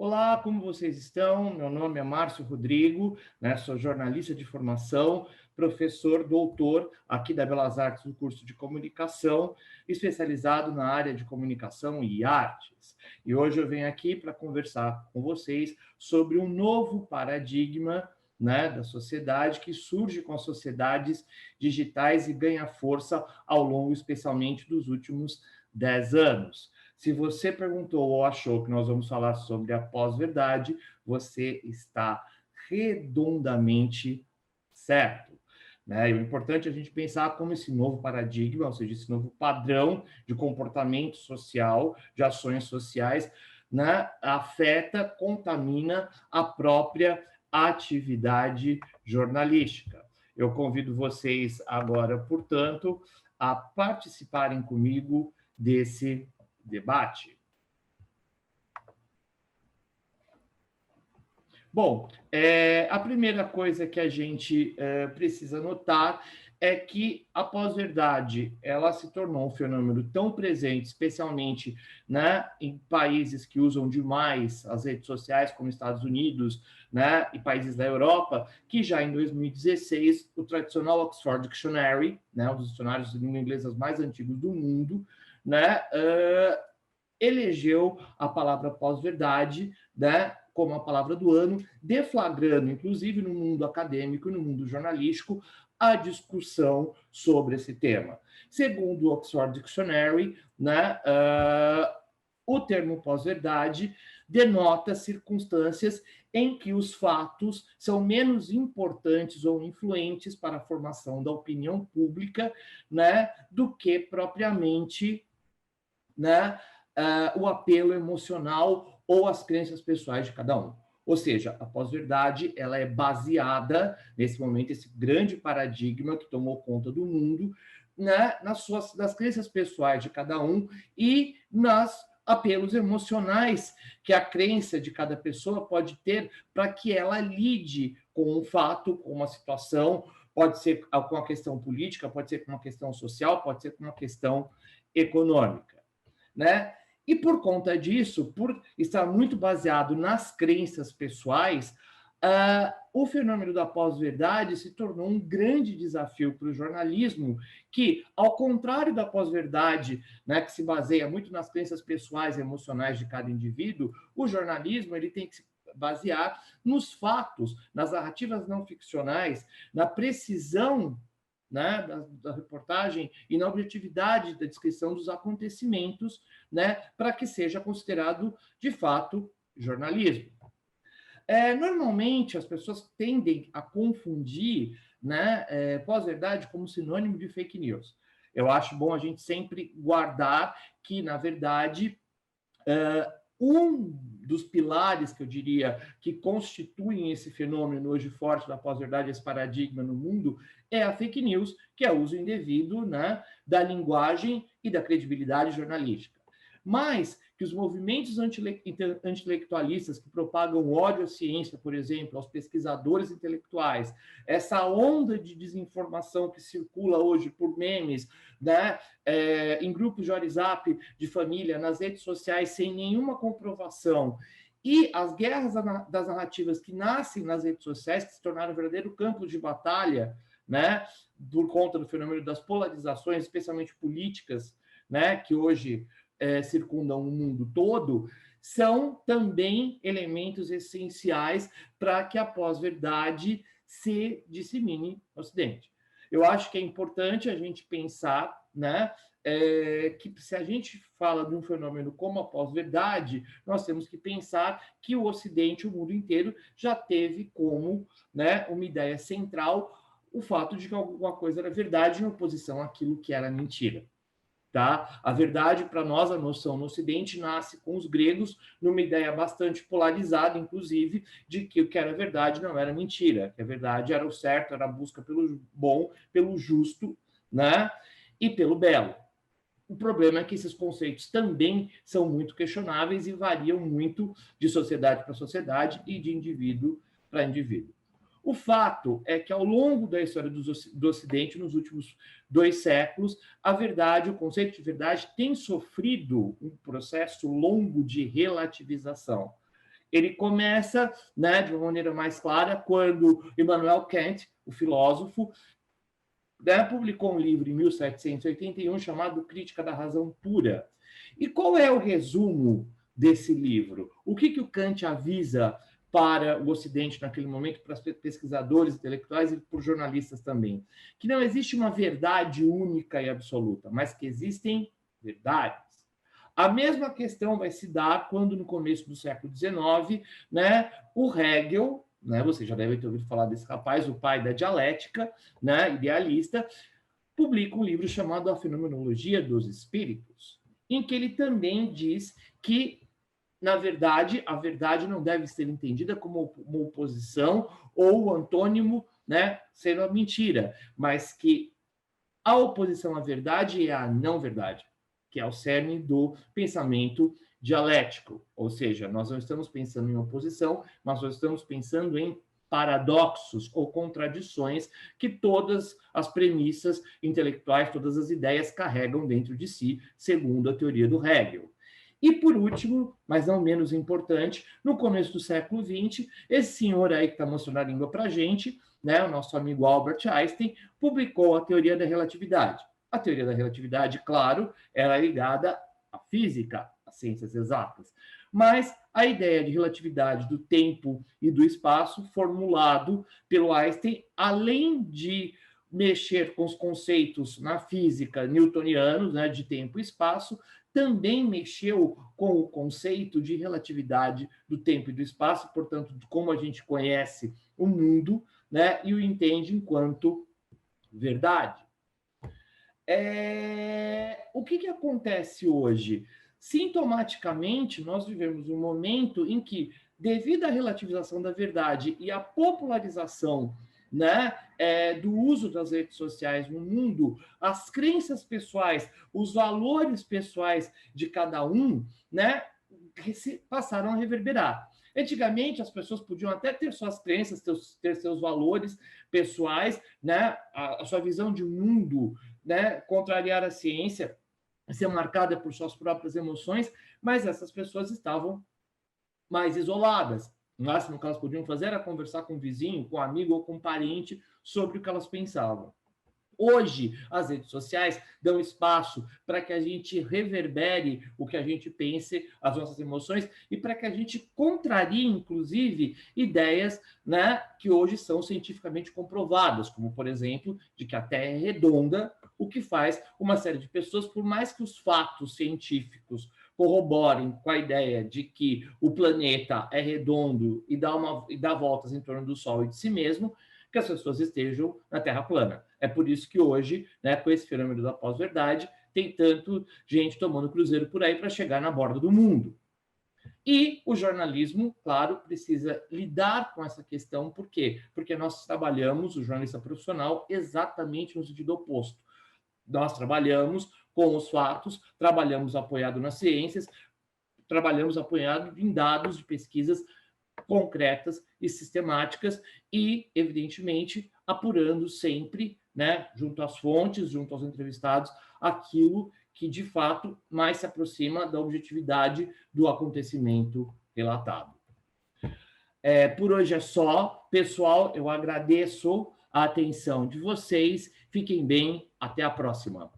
Olá, como vocês estão? Meu nome é Márcio Rodrigo, né? Sou jornalista de formação, professor doutor aqui da Belas Artes do curso de comunicação, especializado na área de comunicação e artes. E hoje eu venho aqui para conversar com vocês sobre um novo paradigma, né, da sociedade que surge com as sociedades digitais e ganha força ao longo, especialmente, dos últimos 10 anos. Se você perguntou ou achou que nós vamos falar sobre a pós-verdade, você está redondamente certo. Né? E o importante é a gente pensar como esse novo paradigma, ou seja, esse novo padrão de comportamento social, de ações sociais, né, afeta, contamina a própria atividade jornalística. Eu convido vocês agora, portanto, a participarem comigo desse debate. Bom, a primeira coisa que a gente precisa notar é que a pós-verdade ela se tornou um fenômeno tão presente, especialmente, né, em países que usam demais as redes sociais, como Estados Unidos, né, e países da Europa, que já em 2016 o tradicional Oxford Dictionary, né, um dos dicionários de língua inglesa mais antigos do mundo, né, elegeu a palavra pós-verdade, né, como a palavra do ano, deflagrando, inclusive no mundo acadêmico e no mundo jornalístico, a discussão sobre esse tema. Segundo o Oxford Dictionary, né, o termo pós-verdade denota circunstâncias em que os fatos são menos importantes ou influentes para a formação da opinião pública, né, do que propriamente, né, o apelo emocional ou as crenças pessoais de cada um. Ou seja, a pós-verdade ela é baseada, nesse momento, esse grande paradigma que tomou conta do mundo, né, nas crenças pessoais de cada um e nas apelos emocionais que a crença de cada pessoa pode ter para que ela lide com um fato, com uma situação, pode ser com uma questão política, pode ser com uma questão social, pode ser com uma questão econômica, né? E por conta disso, por estar muito baseado nas crenças pessoais, o fenômeno da pós-verdade se tornou um grande desafio para o jornalismo, que, ao contrário da pós-verdade, né, que se baseia muito nas crenças pessoais e emocionais de cada indivíduo, o jornalismo ele tem que se basear nos fatos, nas narrativas não ficcionais, na precisão, né, da reportagem e na objetividade da descrição dos acontecimentos, né, para que seja considerado, de fato, jornalismo. Normalmente, as pessoas tendem a confundir, né, pós-verdade como sinônimo de fake news. Eu acho bom a gente sempre guardar que, na verdade, um dos pilares, que eu diria, que constituem esse fenômeno hoje forte da pós-verdade, esse paradigma no mundo, é a fake news, que é o uso indevido, né, da linguagem e da credibilidade jornalística. Mas que os movimentos anti-intelectualistas que propagam ódio à ciência, por exemplo, aos pesquisadores intelectuais, essa onda de desinformação que circula hoje por memes, né, em grupos de WhatsApp de família, nas redes sociais, sem nenhuma comprovação, e as guerras das narrativas que nascem nas redes sociais, que se tornaram um verdadeiro campo de batalha, né, por conta do fenômeno das polarizações, especialmente políticas, né, que hoje circundam o mundo todo, são também elementos essenciais para que a pós-verdade se dissemine no Ocidente. Eu acho que é importante a gente pensar, né, que se a gente fala de um fenômeno como a pós-verdade, nós temos que pensar que o Ocidente, o mundo inteiro, já teve como, né, uma ideia central o fato de que alguma coisa era verdade em oposição àquilo que era mentira. Tá? A verdade, para nós, a noção no Ocidente nasce com os gregos, numa ideia bastante polarizada, inclusive, de que o que era verdade não era mentira, que a verdade era o certo, era a busca pelo bom, pelo justo, né? E pelo belo. O problema é que esses conceitos também são muito questionáveis e variam muito de sociedade para sociedade e de indivíduo para indivíduo. O fato é que, ao longo da história do Ocidente, nos últimos 2 séculos, a verdade, o conceito de verdade, tem sofrido um processo longo de relativização. Ele começa, né, de uma maneira mais clara quando Immanuel Kant, o filósofo, né, publicou um livro em 1781 chamado Crítica da Razão Pura. E qual é o resumo desse livro? O que o Kant avisa para o Ocidente naquele momento, para os pesquisadores intelectuais e para os jornalistas também? Que não existe uma verdade única e absoluta, mas que existem verdades. A mesma questão vai se dar quando, no começo do século XIX, né, o Hegel, né, você já deve ter ouvido falar desse rapaz, o pai da dialética, né, idealista, publica um livro chamado A Fenomenologia dos Espíritos, em que ele também diz que, na verdade, a verdade não deve ser entendida como uma oposição ou o antônimo, né, sendo a mentira, mas que a oposição à verdade é a não-verdade, que é o cerne do pensamento dialético. Ou seja, nós não estamos pensando em oposição, mas nós estamos pensando em paradoxos ou contradições que todas as premissas intelectuais, todas as ideias carregam dentro de si, segundo a teoria do Hegel. E, por último, mas não menos importante, no começo do século XX, esse senhor aí que está mostrando a língua para a gente, né, o nosso amigo Albert Einstein, publicou a teoria da relatividade. A teoria da relatividade, claro, ela é ligada à física, às ciências exatas. Mas a ideia de relatividade do tempo e do espaço, formulado pelo Einstein, além de mexer com os conceitos na física newtonianos, né, de tempo e espaço, também mexeu com o conceito de relatividade do tempo e do espaço, portanto, de como a gente conhece o mundo, né, e o entende enquanto verdade. O que acontece hoje? Sintomaticamente, nós vivemos um momento em que, devido à relativização da verdade e à popularização, né, do uso das redes sociais no mundo, as crenças pessoais, os valores pessoais de cada um, né, passaram a reverberar. Antigamente, as pessoas podiam até ter suas crenças, ter seus valores pessoais, né, a sua visão de mundo, né, contrariar a ciência, ser marcada por suas próprias emoções, mas essas pessoas estavam mais isoladas. O máximo que elas podiam fazer era conversar com o vizinho, com um amigo ou com um parente sobre o que elas pensavam. Hoje, as redes sociais dão espaço para que a gente reverbere o que a gente pense, as nossas emoções, e para que a gente contrarie, inclusive, ideias, né, que hoje são cientificamente comprovadas, como, por exemplo, de que a Terra é redonda, o que faz uma série de pessoas, por mais que os fatos científicos corroborem com a ideia de que o planeta é redondo e dá voltas em torno do Sol e de si mesmo, que as pessoas estejam na Terra plana. É por isso que hoje, né, com esse fenômeno da pós-verdade, tem tanto gente tomando cruzeiro por aí para chegar na borda do mundo. E o jornalismo, claro, precisa lidar com essa questão. Por quê? Porque nós trabalhamos, o jornalista profissional, exatamente no sentido oposto. Nós trabalhamos com os fatos, trabalhamos apoiado nas ciências, trabalhamos apoiado em dados de pesquisas concretas e sistemáticas e, evidentemente, apurando sempre, né, junto às fontes, junto aos entrevistados, aquilo que, de fato, mais se aproxima da objetividade do acontecimento relatado. Por hoje é só. Pessoal, eu agradeço a atenção de vocês. Fiquem bem. Até a próxima.